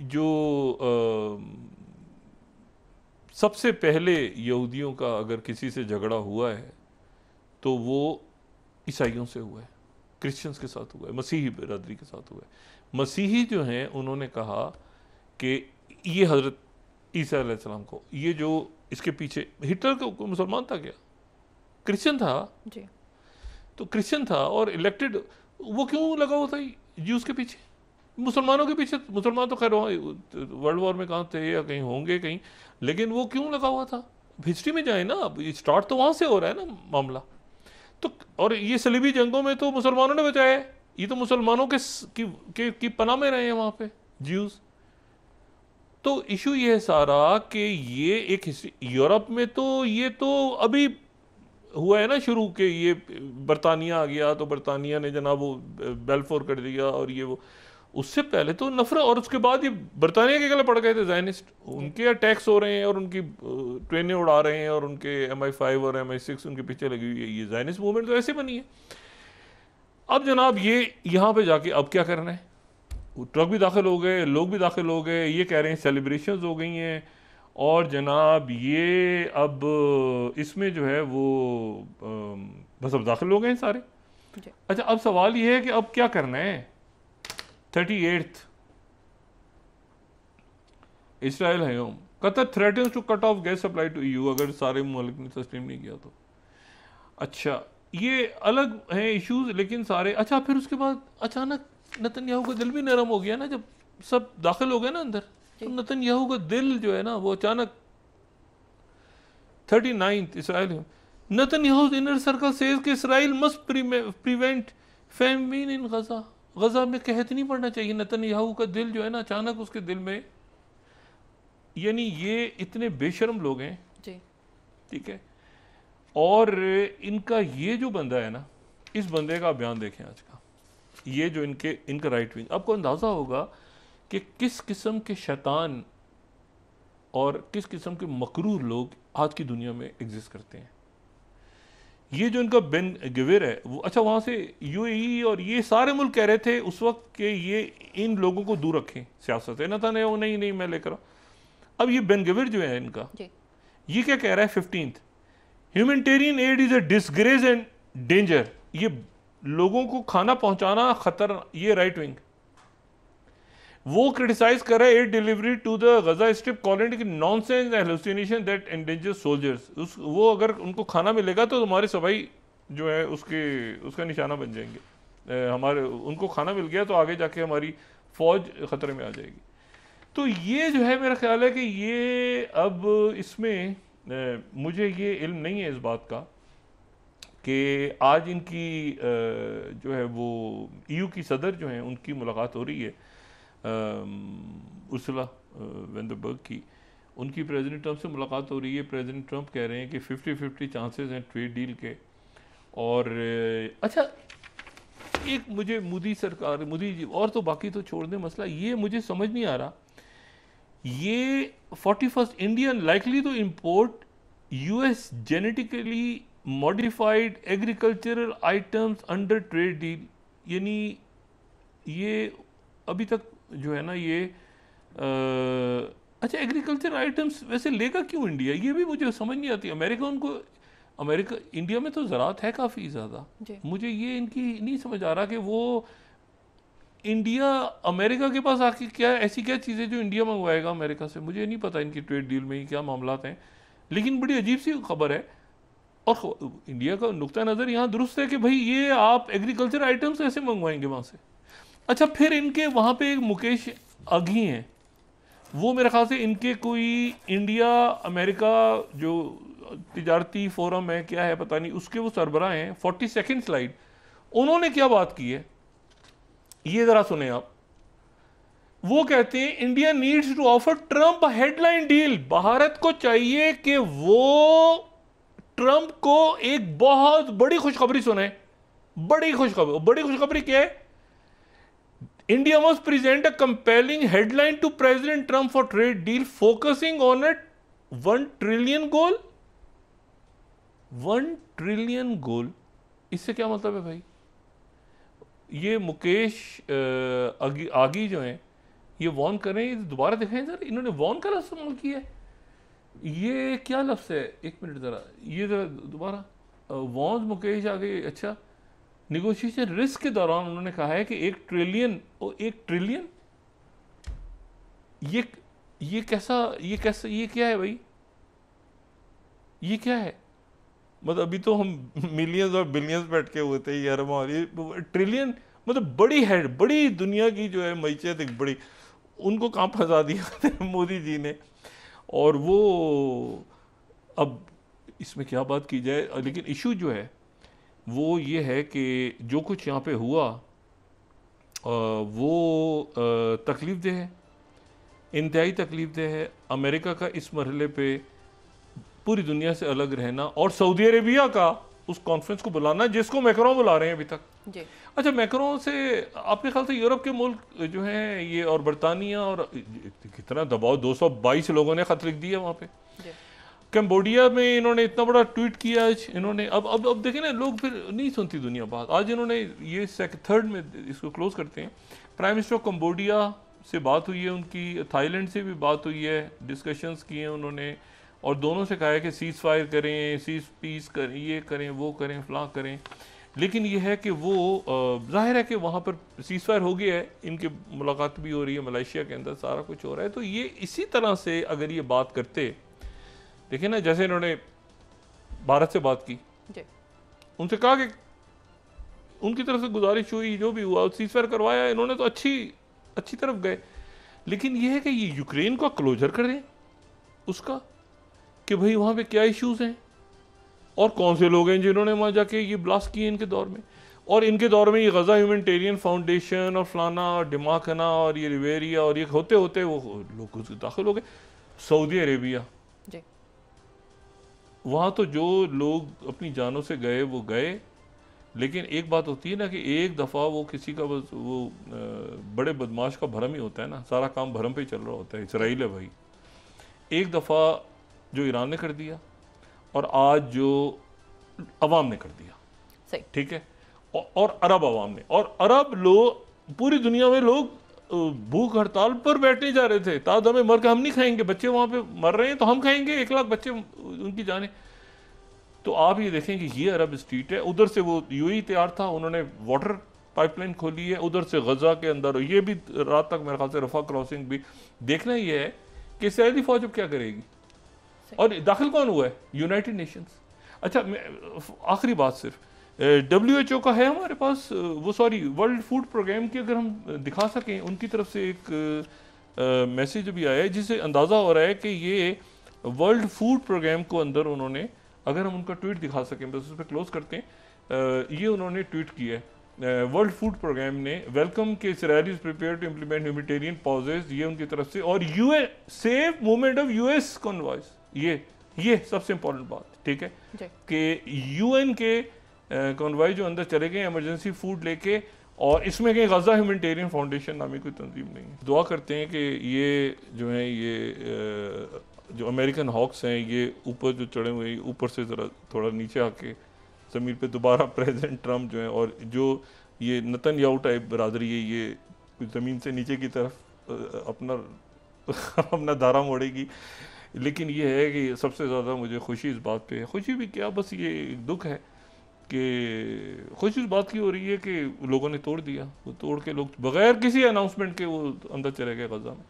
जो सबसे पहले यहूदियों का अगर किसी से झगड़ा हुआ है तो वो ईसाइयों से हुआ है, क्रिश्चियंस के साथ हुआ है, मसीही बिरादरी के साथ हुआ है। मसीही जो हैं उन्होंने कहा कि ये हजरत ईसा अलैहिस्सलाम को, ये जो इसके पीछे, हिटलर को मुसलमान था क्या? क्रिश्चियन था जी। तो क्रिश्चियन था और इलेक्टेड, वो क्यों लगा हुआ था ज्यूज के पीछे, मुसलमानों के पीछे? मुसलमान तो खैर वर्ल्ड वॉर में कहाँ थे या कहीं होंगे कहीं, लेकिन वो क्यों लगा हुआ था? हिस्ट्री में जाए ना, अब स्टार्ट तो वहाँ से हो रहा है ना मामला। तो और ये सलीबी जंगों में तो मुसलमानों ने बचाया है, ये तो मुसलमानों की पनाह में रहे हैं वहाँ पे ज्यूज। तो इशू ये है सारा कि ये एक यूरोप में तो ये तो अभी हुआ है ना शुरू के, ये बरतानिया आ गया तो बरतानिया ने जनाब वो बेल्फोर कर दिया और ये वो, उससे पहले तो नफरत, और उसके बाद ये बरतानिया के गले पड़ गए थे ज़ायनिस्ट, उनके अटैक्स हो रहे हैं और उनकी ट्रेनें उड़ा रहे हैं और उनके MI5 और MI6 उनके पीछे लगी हुई है। ये ज़ायनिस्ट मूवमेंट तो ऐसे बनी है। अब जनाब ये यहाँ पे जाके अब क्या करना है? ट्रक भी दाखिल हो गए, लोग भी दाखिल हो गए, ये कह रहे हैं सेलिब्रेशंस हो गई हैं, और जनाब ये अब इसमें जो है वो बस अब दाखिल हो गए हैं सारे। अच्छा, अब सवाल ये है कि अब क्या करना है? 38th इसराइल है, Qatar threatens to cut off gas supply to EU अगर सारे मुल्क ने तस्लीम नहीं किया तो। अच्छा, ये अलग हैं इश्यूज, लेकिन सारे, अच्छा फिर उसके बाद अचानक नेतन्याहू का दिल भी नरम हो गया ना, जब सब दाखिल हो गए ना अंदर, तो नेतन्याहू का दिल जो है ना वो अचानक 39th इसराइल, नेतन्याहू's इनर सर्कल सेज कि Israel must prevent famine in Gaza, Gaza में कहत नहीं पड़ना चाहिए। नेतन्याहू का दिल जो है ना अचानक उसके दिल में, यानी ये इतने बेशर्म लोग हैं जी, ठीक है। और इनका ये जो बंदा है ना, इस बंदे का बयान देखें आज का, ये जो इनका राइट विंग, आपको अंदाजा होगा कि किस किस्म के शैतान और किस किस्म के मकरूर लोग आज की दुनिया में एग्जिस्ट करते हैं। ये जो इनका बेन गविर है वो, अच्छा वहाँ से UAE और ये सारे मुल्क कह रहे थे उस वक्त कि ये इन लोगों को दूर रखें सियासत है ना, था वो नहीं मैं लेकर। अब ये बेन गविर जो है इनका, ये क्या कह रहा है 15th, humanitarian add is a disgrace and danger, ये लोगों को खाना पहुंचाना खतर, ये राइट विंग वो क्रिटिसाइज कर रहा है aid delivery to the Gaza strip, calling nonsense and hallucination that endanger soldiers. वो अगर उनको खाना मिलेगा तो हमारे सफाई जो है उसका निशाना बन जाएंगे, हमारे उनको खाना मिल गया तो आगे जाके हमारी फौज खतरे में आ जाएगी। तो ये जो है मेरा ख्याल है कि ये अब इसमें मुझे ये इल्म नहीं है इस बात का कि आज इनकी जो है वो EU की सदर जो हैं उनकी मुलाकात हो रही है उर्सुला वॉन डर बर्ग की, उनकी प्रेसिडेंट ट्रंप से मुलाकात हो रही है। प्रेसिडेंट ट्रंप कह रहे हैं कि 50-50 चांसेस हैं ट्रेड डील के। और अच्छा, एक मुझे मोदी सरकार, मोदी जी, और तो बाकी तो छोड़ दें मसला, ये मुझे समझ नहीं आ रहा, ये 41st Indian likely to import US genetically modified agricultural items under trade deal, यानी ये अभी तक जो है ना ये अच्छा एग्रीकल्चर आइटम्स वैसे लेगा क्यों इंडिया, ये भी मुझे समझ नहीं आती। अमेरिका इंडिया में तो ज़राअत है काफ़ी ज़्यादा, मुझे ये इनकी नहीं समझ आ रहा कि वो इंडिया अमेरिका के पास आके क्या ऐसी क्या चीज़ें जो इंडिया मंगवाएगा अमेरिका से, मुझे नहीं पता इनकी ट्रेड डील में क्या मामलात हैं, लेकिन बड़ी अजीब सी खबर है। और इंडिया का नुक्ता नज़र यहाँ दुरुस्त है कि भाई ये आप एग्रीकल्चर आइटम्स ऐसे मंगवाएंगे वहाँ से। अच्छा, फिर इनके वहाँ पे एक मुकेश अघी हैं, वो मेरे ख्याल से इनके कोई इंडिया अमेरिका जो तिजारती फोरम है क्या है पता नहीं, उसके वो सरबराह हैं। 42nd स्लाइड, उन्होंने क्या बात की है ये ज़रा सुने आप। वो कहते हैं India needs to offer Trump headline deal. Bharat को चाहिए कि वो ट्रम्प को एक बहुत बड़ी खुशखबरी सुनाए। बड़ी खुशखबरी क्या है? India must present a compelling headline to President Trump for trade deal focusing on a 1 trillion goal. 1 trillion goal, इससे क्या मतलब है भाई? ये मुकेश आगी जो हैं ये वॉर्न कर रहे हैं। दोबारा देखें सर, इन्होंने वॉर्न का लफ्ज़ इस्तेमाल किया है। ये क्या लफ्ज़ है? एक मिनट ज़रा, ये ज़रा दोबारा वॉर्न मुकेश आगे। अच्छा, निगोशिएशन रिस्क के दौरान उन्होंने कहा है कि 1 ट्रिलियन, एक ट्रिलियन, ये कैसा, ये क्या है भाई? ये क्या है? मतलब अभी तो हम मिलियंस और बिलियंस बैठ के होते हैं यार, हमारी ट्रिलियन मतलब बड़ी है, बड़ी दुनिया की जो है मैशियत एक बड़ी, उनको कहाँ फंसा दिया मोदी जी ने। और वो अब इसमें क्या बात की जाए, लेकिन इशू जो है वो ये है कि जो कुछ यहाँ पे हुआ वो तकलीफ दे है, इंतहाई तकलीफ दे है। अमेरिका का इस मरहले पे पूरी दुनिया से अलग रहना और सऊदी अरेबिया का उस कॉन्फ्रेंस को बुलाना जिसको मैक्रोन बुला रहे हैं अभी तक जी। अच्छा, मैक्रोन से आपके ख्याल से यूरोप के मुल्क जो हैं ये और बरतानिया और कितना दबाव, 222 लोगों ने खत लिख दिया वहाँ पे। कंबोडिया में इन्होंने इतना बड़ा ट्वीट किया आज इन्होंने। अब देखें ना, लोग फिर नहीं सुनती दुनिया बात। आज इन्होंने ये 3rd में इसको क्लोज करते हैं। प्राइम मिनिस्टर ऑफ कंबोडिया से बात हुई है उनकी, थाईलैंड से भी बात हुई है, डिस्कशंस किए हैं उन्होंने, और दोनों से कहा है कि सीज फायर करें, पीस करें, ये करें, वो करें, फलां करें। लेकिन ये है कि वो जाहिर है कि वहाँ पर सीज फायर हो गया है, इनकी मुलाकात भी हो रही है मलेशिया के अंदर, सारा कुछ हो रहा है। तो ये इसी तरह से अगर ये बात करते, देखिए ना, जैसे इन्होंने भारत से बात की, उनसे कहा कि उनकी तरफ से गुजारिश हुई, जो भी हुआ सीज फायर करवाया इन्होंने, तो अच्छी तरफ गए। लेकिन ये है कि ये यूक्रेन को क्लोजर कर दें उसका, कि भाई वहाँ पे क्या इश्यूज हैं और कौन से लोग हैं जिन्होंने वहाँ जाके ये ब्लास्ट किए इनके दौर में। और इनके दौर में ये गज़ा ह्यूमैनिटेरियन फाउंडेशन और फलाना और डिमाकना और ये रिवेरिया और ये होते होते वो लोग दाखिल हो गए सऊदी अरेबिया। वहाँ तो जो लोग अपनी जानों से गए वो गए, लेकिन एक बात होती है ना कि एक दफ़ा वो किसी का बस वो बड़े बदमाश का भरम ही होता है ना, सारा काम भरम पे चल रहा होता है। इसराइल है भाई, एक दफ़ा जो ईरान ने कर दिया और आज जो अवाम ने कर दिया, ठीक है, और अरब अवाम ने, और अरब लोग पूरी दुनिया में लोग भूख हड़ताल पर बैठने जा रहे थे, ताद हमें मर के हम नहीं खाएंगे, बच्चे वहाँ पे मर रहे हैं तो हम खाएंगे, 1 लाख बच्चे उनकी जाने। तो आप ये देखें कि ये अरब स्ट्रीट है। उधर से वो यूएई तैयार था, उन्होंने वाटर पाइपलाइन खोली है उधर से गजा के अंदर, ये भी रात तक मेरे ख्याल से रफा क्रॉसिंग भी। देखना ये है कि इसराइली फौज अब क्या करेगी, और दाखिल कौन हुआ है? United Nations. अच्छा, आखिरी बात सिर्फ WHO का है हमारे पास, वो सॉरी वर्ल्ड फूड प्रोग्राम की अगर हम दिखा सकें, उनकी तरफ से एक मैसेज भी आया है जिससे अंदाज़ा हो रहा है कि ये वर्ल्ड फूड प्रोग्राम को अंदर उन्होंने, अगर हम उनका ट्वीट दिखा सकें बस उस पर क्लोज करते हैं। ये उन्होंने ट्वीट किया है वर्ल्ड फूड प्रोग्राम ने, वेलकम के Israelis prepare to implement humanitarian pauses, ये उनकी तरफ से, और US safe movement of US convoys, ये सबसे इंपॉर्टेंट बात, ठीक है, कि यूएन के कॉन्वॉय जो अंदर चले गए इमरजेंसी फूड लेके, और इसमें कहीं गजा ह्यूमैनिटेरियन फाउंडेशन नामी कोई तंजीम नहीं है। दुआ करते हैं कि ये जो है ये जो अमेरिकन हॉक्स हैं ये ऊपर जो चढ़े हुए, ऊपर से ज़रा थोड़ा नीचे आके ज़मीन पे दोबारा प्रेसिडेंट ट्रम्प जो है, और जो ये नतन्याहू टाइप बरादरी है, ये कुछ ज़मीन से नीचे की तरफ अपना दारा मोड़ेगी। लेकिन ये है कि सबसे ज़्यादा मुझे खुशी इस बात पे है, खुशी भी क्या, बस ये दुख है कि खुशी इस बात की हो रही है कि लोगों ने तोड़ दिया, वो तोड़ के लोग बग़ैर किसी अनाउंसमेंट के वो अंदर चले गए गज़ा में।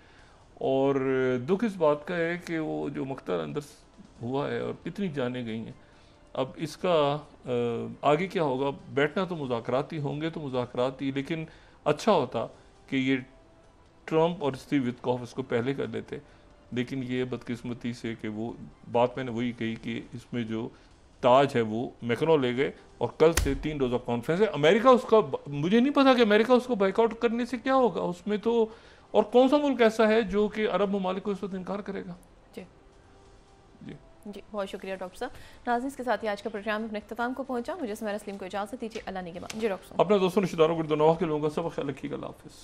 और दुख इस बात का है कि वो जो मकतल अंदर हुआ है और कितनी जानें गई हैं। अब इसका आगे क्या होगा, बैठना तो मुज़ाकराती होंगे तो मुज़ाकराती, लेकिन अच्छा होता कि ये ट्रम्प और स्टीव विटकॉफ इसको पहले कर लेते। लेकिन ये बदकिस्मती से कि वो बात मैंने वही कही कि इसमें जो ताज है वो मैक्रोन ले गए, और कल से 3 रोज़ा कॉन्फ्रेंस है। अमेरिका उसका, मुझे नहीं पता कि अमेरिका उसको बाइकआउट करने से क्या होगा, उसमें तो और कौन सा मुल्क ऐसा है जो कि अरब ममालिक को इस वक्त इनकार करेगा? जी जी जी, बहुत शुक्रिया डॉक्टर साहब। नाज़रीन, इसके साथ ही आज का प्रोग्राम अपने इख्तिताम को पहुंचा। मुझे सुमेरा सलीम को इजाज़त दीजिए। अल्लाह ने के बाद। जी डॉक्टर साहब। अपने दोस्तों रिश्तेदारों को दुआ के लोगों का सब ख्याल रखिएगा। अल्लाह हाफिज़।